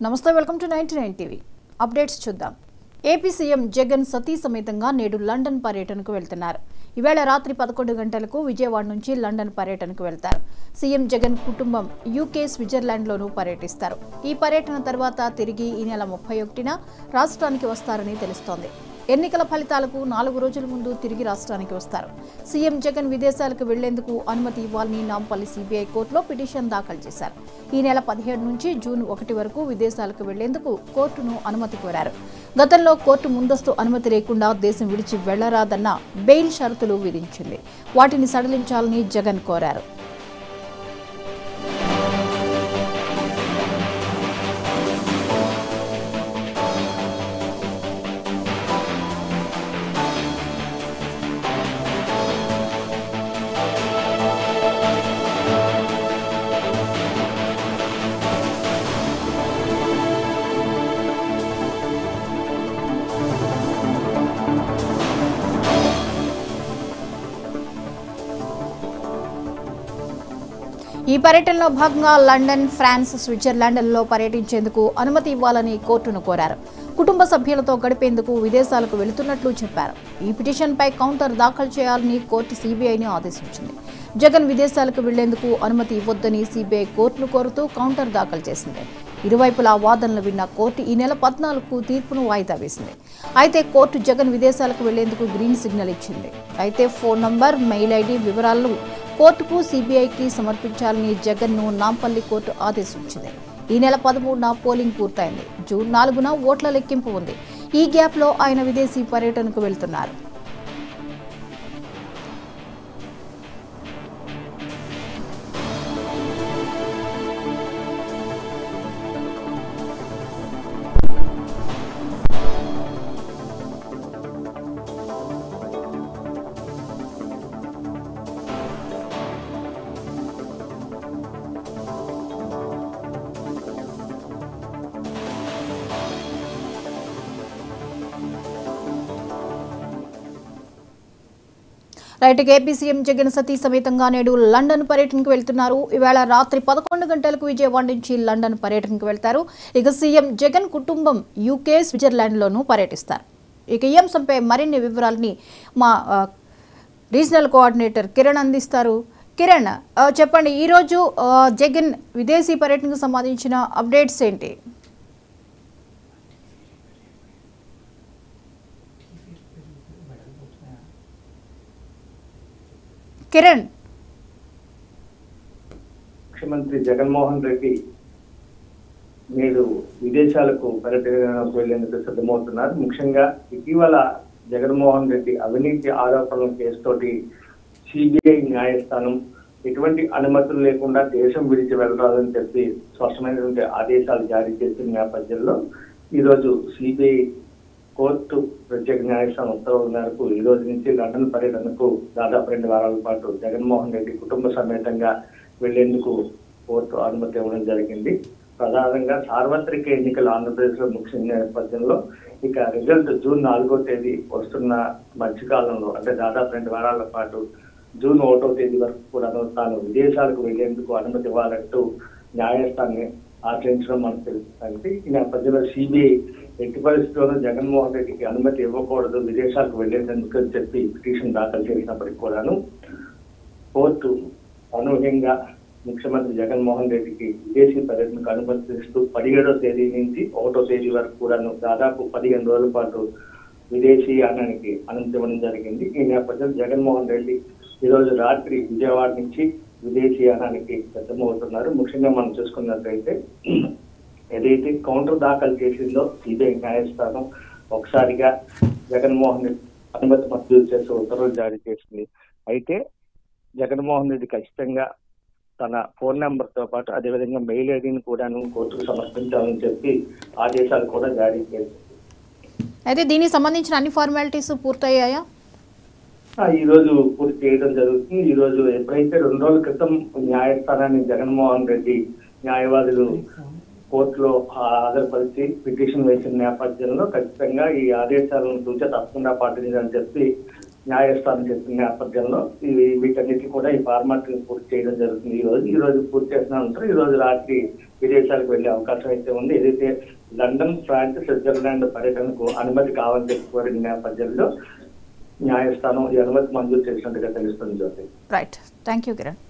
నమస్తే, welcome to 99 TV updates చూద్దాం. AP CM Jagan సతీ సమేతంగా నేడు లండన్ పర్యటనకు వెళ్తున్నారు. ఈవేళ రాత్రి 11 గంటలకు విజయవాడ నుంచి లండన్ పర్యటనకు వెళ్తారు. సీఎం జగన్ కుటుంబం యూకే, స్విట్జర్లాండ్లోనూ పర్యటిస్తారు. ఈ పర్యటన తర్వాత తిరిగి ఈ నెల 31న రాష్ట్రానికి వస్తారని తెలుస్తోంది. ఎన్నికల ఫలితాలకు 4 రోజుల ముందు తిరిగి రాష్ట్రానికి వస్తారు. సీఎం జగన్ విదేశాలకు వెళ్లేందుకు అనుమతి ఇవ్వాలని నాంపల్లి సిబిఐ కోర్టులో పిటిషన్ దాఖలు చేశారు. ఈ నెల 17 నుంచి జూన్ 1 వరకు విదేశాలకు వెళ్లేందుకు కోర్టును అనుమతి కోరారు. గతంలో కోర్టు ముందస్తు అనుమతి లేకుండా దేశం విడిచి వెళ్లరాదన్న బెయిల్ షరతులు విధించింది. వాటిని సడలించాలని జగన్ కోరారు. ఈ పర్యటనలో భాగంగా లండన్, ఫ్రాన్స్, స్విట్జర్లాండ్లలో పర్యటించేందుకు అనుమతి ఇవ్వాలని కోర్టును కోరారు. కుటుంబ సభ్యులతో గడిపేందుకు విదేశాలకు వెళుతున్నట్లు చెప్పారు. ఈ పిటిషన్పై కౌంటర్ దాఖలు చేయాలని కోర్టు సిబిఐని ఆదేశించింది. జగన్ విదేశాలకు వెళ్లేందుకు అనుమతి ఇవ్వొద్దని సిబిఐ కోర్టును కోరుతూ కౌంటర్ దాఖలు చేసింది. ఇరువైపులా వాదనలు విన్న కోర్టు ఈ నెల 14కు తీర్పును వాయిదా వేసింది. అయితే కోర్టు జగన్ విదేశాలకు వెళ్లేందుకు గ్రీన్ సిగ్నల్ ఇచ్చింది. అయితే ఫోన్ నంబర్, మెయిల్ ఐడి వివరాలను కోర్టుకు, సిబిఐకి సమర్పించాలని జగన్ను నాంపల్లి కోర్టు ఆదేశించింది. ఈ నెల 13న పోలింగ్ పూర్తయింది. జూన్ 4న ఓట్ల లెక్కింపు ఉంది. ఈ గ్యాప్లో ఆయన విదేశీ పర్యటనకు వెళ్తున్నారు. ఏపీ సీఎం జగన్ సతీ సమేతంగా నేడు లండన్ పర్యటనకు వెళ్తున్నారు. ఈవేళ రాత్రి 11 గంటలకు విజయవాడ నుంచి లండన్ పర్యటనకు వెళ్తారు. ఇక సీఎం జగన్ కుటుంబం యూకే, స్విట్జర్లాండ్లోనూ పర్యటిస్తారు. ఇక ఈ అంశంపై మరిన్ని వివరాలని మా రీజనల్ కోఆర్డినేటర్ కిరణ్ అందిస్తారు. కిరణ్, చెప్పండి, ఈరోజు జగన్ విదేశీ పర్యటనకు సంబంధించిన అప్డేట్స్ ఏంటి? కిరణ్, ముఖ్యమంత్రి జగన్మోహన్ రెడ్డి నేడు విదేశాలకు పర్యటనకు వెళ్లేందుకు సిద్ధమవుతున్నారు. ముఖ్యంగా ఇటీవల జగన్మోహన్ రెడ్డి అవినీతి ఆరోపణల కేసుతోటి సిబిఐ న్యాయస్థానం ఎటువంటి అనుమతులు లేకుండా దేశం విడిచి వెళ్ళరాదని చెప్పి స్పష్టమైనటువంటి ఆదేశాలు జారీ చేసిన నేపథ్యంలో ఈరోజు సిబిఐ కోర్టు ప్రత్యేక న్యాయస్థానం ఉత్తర్వుల మేరకు ఈ రోజు నుంచి లండన్ పర్యటనకు దాదాపు 2 వారాల పాటు జగన్మోహన్ రెడ్డి కుటుంబ సమేతంగా వెళ్లేందుకు కోర్టు అనుమతి ఇవ్వడం జరిగింది. ప్రధానంగా సార్వత్రిక ఎన్నికలు ఆంధ్రప్రదేశ్ లో ముఖ్య నేపథ్యంలో ఇక రిజల్ట్ జూన్ 4వ తేదీ వస్తున్న మధ్యకాలంలో, అంటే దాదాపు 2 వారాల పాటు జూన్ 1వ తేదీ వరకు కూడా తాను విదేశాలకు వెళ్లేందుకు అనుమతి ఇవ్వాలంటూ న్యాయస్థానాన్ని ఆశ్రయించడం మనకు తెలుస్తుంది. ఈ నేపథ్యంలో సిబిఐ ఎట్టి పరిస్థితుల్లోనూ జగన్మోహన్ రెడ్డికి అనుమతి ఇవ్వకూడదు విదేశాలకు వెళ్లేందుకు అని చెప్పి పిటిషన్ దాఖలు చేసినప్పటికీ కూడాను కోర్టు అనూహ్యంగా ముఖ్యమంత్రి జగన్మోహన్ రెడ్డికి విదేశీ పర్యటనకు అనుమతిస్తూ 17వ తేదీ నుంచి 1వ తేదీ వరకు కూడాను దాదాపు 15 రోజుల పాటు విదేశీ యానానికి అనుమతి ఇవ్వడం జరిగింది. ఈ నేపథ్యంలో జగన్మోహన్ రెడ్డి ఈరోజు రాత్రి విజయవాడ నుంచి విదేశీ యానానికి సిద్ధమవుతున్నారు. ముఖ్యంగా మనం చూసుకున్నట్లయితే ఏదైతే కౌంటర్ దాఖలు చేసిందో సిబిఐ న్యాయస్థానం ఒకసారిగా జగన్మోహన్ రెడ్డి అనుమతి మంజూరు చేసే ఉత్తర్వులు జారీ చేసింది. అయితే జగన్మోహన్ రెడ్డి ఖచ్చితంగా తన ఫోన్ నెంబర్తో పాటు అదేవిధంగా మెయిల్ ఐడిని కూడాను కోర్టుకు సమర్పించాలని చెప్పి ఆదేశాలు కూడా జారీ చేసింది. అయితే దీనికి సంబంధించిన అన్ని ఫార్మాలిటీస్ పూర్తయ్యాయా? ఈ రోజు పూర్తి చేయడం జరుగుతుంది. ఈ రోజు ఎప్పుడైతే 2 రోజుల క్రితం న్యాయస్థానాన్ని జగన్మోహన్ రెడ్డి న్యాయవాదులు కోర్టులో హాజరుపరిచి పిటిషన్ వేసిన నేపథ్యంలో ఖచ్చితంగా ఈ ఆదేశాలను తూచ తప్పకుండా పాటించాలని చెప్పి న్యాయస్థానం చెప్పిన నేపథ్యంలో వీటన్నిటి కూడా ఈ ఫార్మాలిటీని పూర్తి చేయడం జరుగుతుంది. ఈ రోజు పూర్తి చేసిన అనంతరం ఈ రోజు రాత్రి విదేశాలకు వెళ్లే అవకాశం అయితే ఉంది. ఏదైతే లండన్, ఫ్రాన్స్, స్విట్జర్లాండ్ పర్యటనకు అనుమతి కావాలని చెప్పి కోరిన నేపథ్యంలో న్యాయస్థానం ఈ అనుమతి మంజూరు చేసినట్టుగా తెలుస్తుంది Jyoti. Right, thank you Kiran.